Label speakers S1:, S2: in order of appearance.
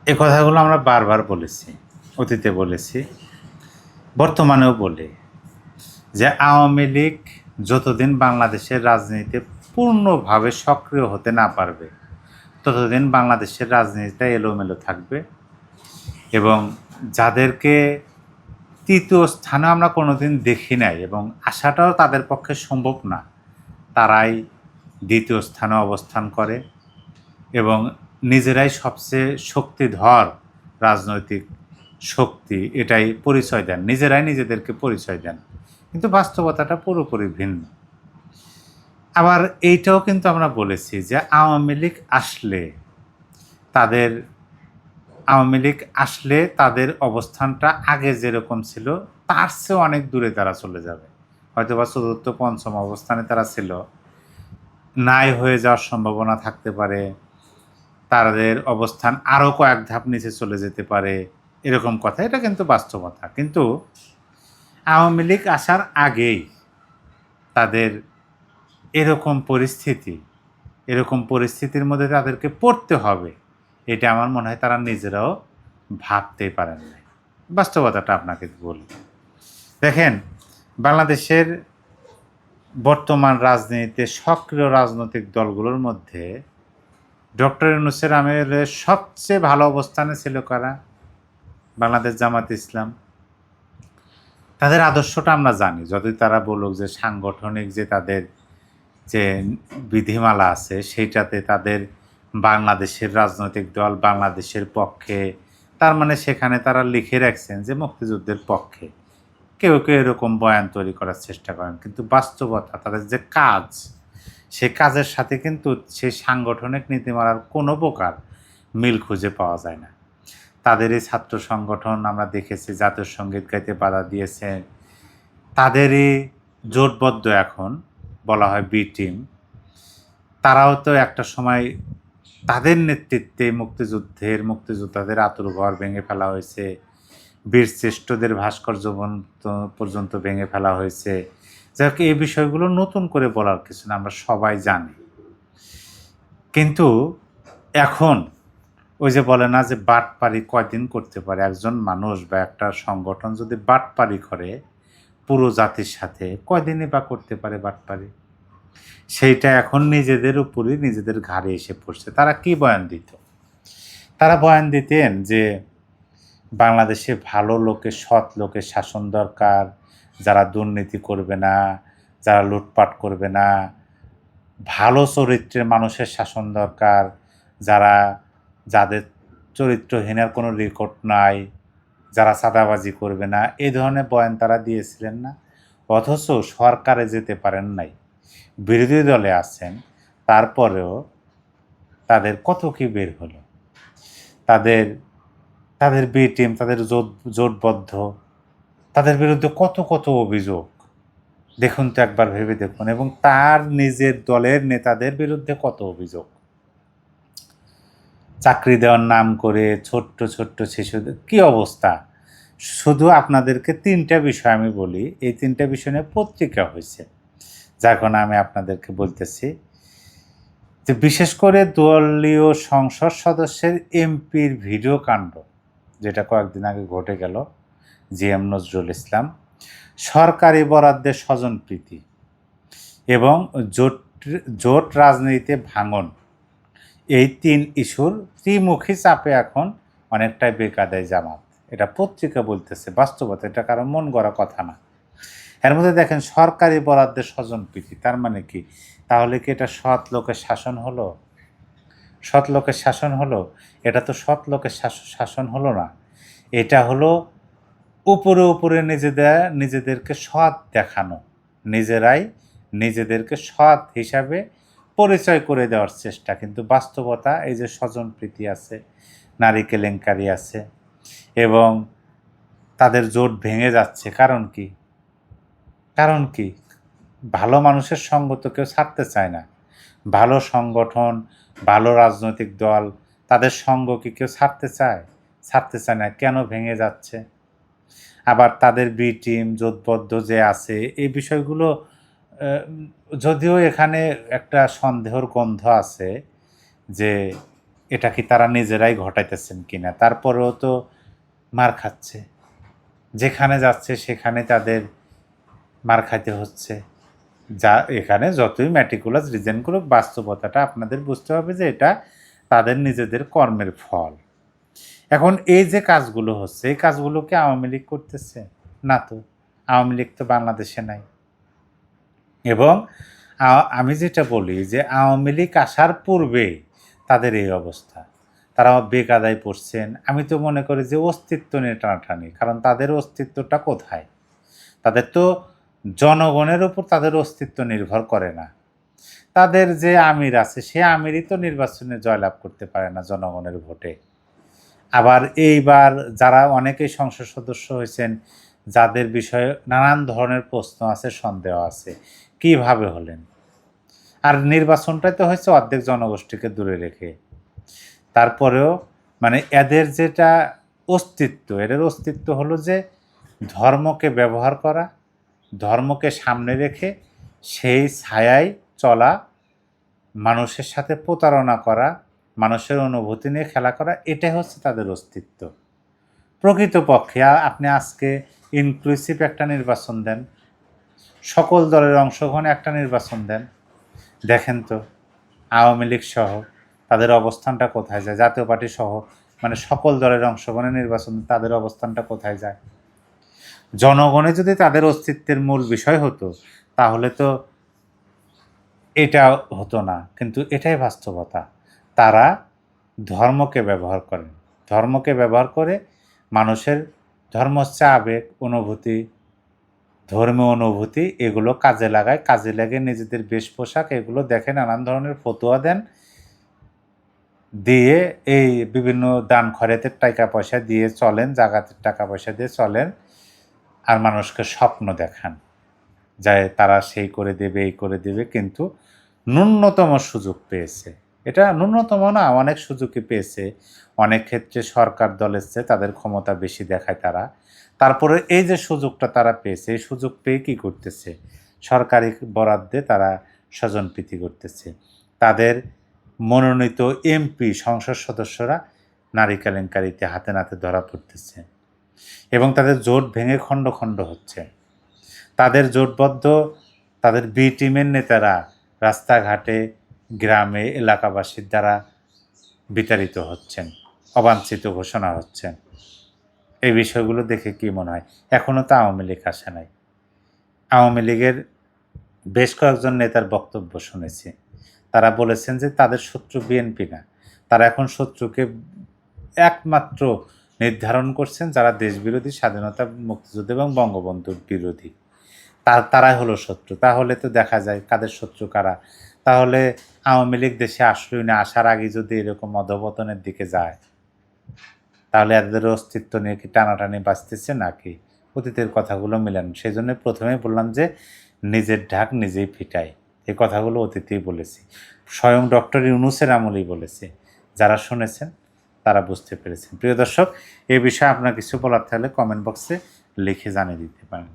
S1: এই কথাগুলো আমরা বারবার বলেছি, অতীতে বলেছি, বর্তমানেও বলি যে আওয়ামী লীগ যতদিন বাংলাদেশের রাজনীতিতে পূর্ণভাবে সক্রিয় হতে না পারবে ততদিন বাংলাদেশের রাজনীতিটা এলোমেলো থাকবে এবং যাদেরকে তৃতীয় স্থানে আমরা কোনোদিন দেখি নাই এবং আসাটাও তাদের পক্ষে সম্ভব না, তারাই দ্বিতীয় স্থানে অবস্থান করে এবং নিজেরাই সবচেয়ে শক্তিধর রাজনৈতিক শক্তি এটাই পরিচয় দেন, নিজেরাই নিজেদেরকে পরিচয় দেন, কিন্তু বাস্তবতাটা পুরোপুরি ভিন্ন। আবার এইটাও কিন্তু আমরা বলেছি যে তাদের আওয়ামী লীগ আসলে তাদের অবস্থানটা আগে যেরকম ছিল তার চেয়ে অনেক দূরে তারা চলে যাবে, হয়তো বা চতুর্থ পঞ্চম অবস্থানে তারা ছিল, নাই হয়ে যাওয়ার সম্ভাবনা থাকতে পারে, তাদের অবস্থান আরও কয়েক ধাপ নিচে চলে যেতে পারে, এরকম কথা। এটা কিন্তু বাস্তবতা। কিন্তু আওয়ামী লীগ আসার আগেই তাদের এরকম পরিস্থিতির মধ্যে তাদেরকে পড়তে হবে, এটা আমার মনে হয় তারা নিজেরাও ভাবতেই পারেন না। বাস্তবতাটা আপনাকে বলি। দেখেন, বাংলাদেশের বর্তমান রাজনীতিতে সক্রিয় রাজনৈতিক দলগুলোর মধ্যে ডক্টর ইউনূসের আমলে সবচেয়ে ভালো অবস্থানে ছিল কারা? বাংলাদেশ জামাত ইসলাম। তাদের আদর্শটা আমরা জানি, যদি তারা বলুক যে সাংগঠনিক যে তাদের যে বিধিমালা আছে সেইটাতে তাদের বাংলাদেশের রাজনৈতিক দল বাংলাদেশের পক্ষে, তার মানে সেখানে তারা লিখে রাখছেন যে মুক্তিযুদ্ধের পক্ষে। কেউ কেউ এরকম বয়ান তৈরি করার চেষ্টা করেন, কিন্তু বাস্তবতা তাদের যে কাজ, সে কাজের সাথে কিন্তু সেই সাংগঠনিক নীতিমালার কোনো প্রকার মিল খুঁজে পাওয়া যায় না। তাদের এই ছাত্র সংগঠন আমরা দেখেছি জাতীয় সঙ্গীত গাইতে বাধা দিয়েছে, তাদেরই জোটবদ্ধ এখন বলা হয় বি টিম, তারাও তো একটা সময় তাদের নেতৃত্বে মুক্তিযোদ্ধাদের আঁতুড়ঘর ভেঙে ফেলা হয়েছে, বীরশ্রেষ্ঠদের ভাস্কর্য পর্যন্ত ভেঙে ফেলা হয়েছে। যাক, এই বিষয়গুলো নতুন করে বলার কিছু না, আমরা সবাই জানি। কিন্তু এখন ওই যে বলে না যে বাটপারি কয়দিন করতে পারে একজন মানুষ বা একটা সংগঠন, যদি বাটপারি করে পুরো জাতির সাথে কয়দিনই বা করতে পারে বাটপারি, সেইটা এখন নিজেদের উপরই নিজেদের ঘাড়ে এসে পড়ছে। তারা কি বয়ান দিত? তারা বয়ান দিতেন যে বাংলাদেশে ভালো লোকের, সৎ লোকের শাসন দরকার, যারা দুর্নীতি করবে না, যারা লুটপাট করবে না, ভালো চরিত্রের মানুষের শাসন দরকার, যাদের চরিত্রহীনের কোনো রেকর্ড নাই, যারা চাঁদাবাজি করবে না, এই ধরনের বয়ান তারা দিয়েছিলেন না? অথচ সরকারে যেতে পারেন নাই, বিরোধী দলে আছেন, তারপরেও তাদের কত কি বের হলো। তাদের বি টিম, তাদের জোটবদ্ধ, তাদের বিরুদ্ধে কত কত অভিযোগ দেখুন তো, একবার ভেবে দেখুন। এবং তার নিজের দলের নেতাদের বিরুদ্ধে কত অভিযোগ, চাকরি দেওয়ার নাম করে ছোট্ট ছোট্ট শিশুদের কী অবস্থা। শুধু আপনাদেরকে তিনটা বিষয় আমি বলি, এই তিনটা বিষয় নিয়ে পত্রিকা হয়েছে, যার কারণে আমি আপনাদেরকে বলতেছি যে বিশেষ করে দলীয় সংসদ সদস্যের এমপির ভিডিও কাণ্ড, যেটা কয়েকদিন আগে ঘটে গেল, জিএম নজরুল ইসলাম, সরকারি বরাদ্দের স্বজনপ্রীতি এবং জোট রাজনীতিতে ভাঙন, এই তিন ইস্যুর ত্রিমুখী চাপে এখন অনেকটাই বেকায়দায় জামাত। এটা পত্রিকা বলতেছে, বাস্তবতা, এটা কারো মন গড়া কথা না। এর মধ্যে দেখেন সরকারি বরাদ্দের স্বজনপ্রীতি, তার মানে কি? তাহলে কি এটা সৎ লোকের শাসন হলো? সৎ লোকের শাসন হলো? এটা তো সৎ লোকের শাসন হলো না। এটা হলো উপরে উপরে নিজেদেরকে সৎ দেখানো, নিজেরাই নিজেদেরকে সৎ হিসাবে পরিচয় করে দেওয়ার চেষ্টা। কিন্তু বাস্তবতা এই যে স্বজনপ্রীতি আছে, নারী কেলেঙ্কারি আছে এবং তাদের জোট ভেঙে যাচ্ছে। কারণ কি? ভালো মানুষের সঙ্গ তো কেউ ছাড়তে চায় না। ভালো সংগঠন, ভালো রাজনৈতিক দল, তাদের সঙ্গ কি কেউ ছাড়তে চায়? ছাড়তে চায় না। কেন ভেঙে যাচ্ছে? আবার তাদের বি টিম জোটবদ্ধ যে আছে, এই বিষয়গুলো যদিও এখানে একটা সন্দেহর গন্ধ আছে যে এটা কি তারা নিজেরাই ঘটাইতেছেন কিনা? তারপরেও তো মার খাচ্ছে, যেখানে যাচ্ছে সেখানে তাদের মার খাইতে হচ্ছে। যা এখানে যতই ম্যাটিকুলাস রিজন করুক, বাস্তবতাটা আপনাদের বুঝতে হবে যে এটা তাদের নিজেদের কর্মের ফল। এখন এই যে কাজগুলো হচ্ছে, এই কাজগুলো কি আওয়ামী লীগ করতেছে? না তো, আওয়ামী লীগ তো বাংলাদেশে নাই। এবং আমি যেটা বলি যে আওয়ামী লীগ আসার পূর্বে তাদের এই অবস্থা, তারা বেকায়দায় পড়ছেন। আমি তো মনে করি যে অস্তিত্ব নিয়ে টানাটানি, কারণ তাদের অস্তিত্বটা কোথায়? তাদের তো জনগণের উপর তাদের অস্তিত্ব নির্ভর করে না। তাদের যে আমির আছে, সে আমিরই তো নির্বাচনে জয়লাভ করতে পারে না জনগণের ভোটে। আবার এইবার যারা অনেকেই সংসদ সদস্য হয়েছেন, যাদের বিষয়ে নানান ধরনের প্রশ্ন আছে, সন্দেহ আছে, কিভাবে হলেন? আর নির্বাচনটাই তো হয়েছে অর্ধেক জনগোষ্ঠীকে দূরে রেখে। তারপরেও মানে এদের যেটা অস্তিত্ব, এদের অস্তিত্ব হলো যে ধর্মকে ব্যবহার করা, ধর্মকে সামনে রেখে সেই ছায়ায় চলা, মানুষের সাথে প্রতারণা করা, মানুষের অনুভূতি নিয়ে খেলা করা, এটাই হচ্ছে তাদের অস্তিত্ব। প্রকৃতপক্ষে আপনি আজকে ইনক্লুসিভ একটা নির্বাচন দেন, সকল দলের অংশগ্রহণে একটা নির্বাচন দেন, দেখেন তো আওয়ামী লীগ সহ তাদের অবস্থানটা কোথায় যায়, জাতীয় পার্টি সহ মানে সকল দলের অংশগ্রহণে নির্বাচন, তাদের অবস্থানটা কোথায় যায়? জনগণে যদি তাদের অস্তিত্বের মূল বিষয় হতো, তাহলে তো এটা হতো না। কিন্তু এটাই বাস্তবতা। তারা ধর্মকে ব্যবহার করেন, ধর্মকে ব্যবহার করে মানুষের, ধর্ম হচ্ছে আবেগ, অনুভূতি, ধর্মীয় অনুভূতি, এগুলো কাজে লাগায়, কাজে লাগিয়ে নিজেদের বেশ পোশাক এগুলো দেখে নানান ধরনের ফতোয়া দেন, দিয়ে এই বিভিন্ন দান খয়রাতের টাকা পয়সা দিয়ে চলেন, জাকাতের টাকা পয়সা দিয়ে চলেন, আর মানুষকে স্বপ্ন দেখান যায় তারা সেই করে দেবে, এই করে দেবে। কিন্তু ন্যূনতম সুযোগ পেয়েছে, এটা ন্যূনতম না, অনেক সুযোগই পেয়েছে। অনেক ক্ষেত্রে সরকার দলের চেয়ে তাদের ক্ষমতা বেশি দেখায় তারা। তারপরে এই যে সুযোগটা তারা পেয়েছে, এই সুযোগ পেয়ে কী করতেছে? সরকারি বরাদ্দে তারা স্বজনপ্রীতি করতেছে। তাদের মনোনীত এমপি, সংসদ সদস্যরা নারী কেলেঙ্কারিতে হাতে নাতে ধরা পড়তেছে এবং তাদের জোট ভেঙে খণ্ড খণ্ড হচ্ছে। তাদের জোটবদ্ধ, তাদের বি টিমের নেতারা রাস্তাঘাটে, গ্রামে, এলাকাবাসীর দ্বারা বিতাড়িত হচ্ছেন, অবাঞ্ছিত ঘোষণা হচ্ছেন। এই বিষয়গুলো দেখে কি মনে হয়? এখনও তো আওয়ামী লীগ আসে নাই। আওয়ামী লীগের বেশ কয়েকজন নেতার বক্তব্য শুনেছি, তারা বলেছেন যে তাদের শত্রু বিএনপি না, তারা এখন শত্রুকে একমাত্র নির্ধারণ করছেন যারা দেশবিরোধী, স্বাধীনতা, মুক্তিযুদ্ধ এবং বঙ্গবন্ধুর বিরোধী, তারাই হলো শত্রু। তাহলে তো দেখা যায় কাদের শত্রু কারা। তাহলে আওয়ামী লীগ দেশে আসলোই না, আসার আগে যদি এরকম অধঃপতনের দিকে যায়, তাহলে এদের অস্তিত্ব নিয়ে কি টানাটানি বাঁচতেছে নাকি? অতীতের কথাগুলো মিলান। সেই জন্য প্রথমেই বললাম যে নিজের ঢাক নিজেই ফিটাই, এই কথাগুলো অতীতেই বলেছি, স্বয়ং ডক্টর ইউনূসের আমলেই বলেছি। যারা শুনেছেন তারা বুঝতে পেরেছেন। প্রিয় দর্শক, এ বিষয়ে আপনার কিছু বলার থাকলে কমেন্ট বক্সে লিখে জানিয়ে দিতে পারেন।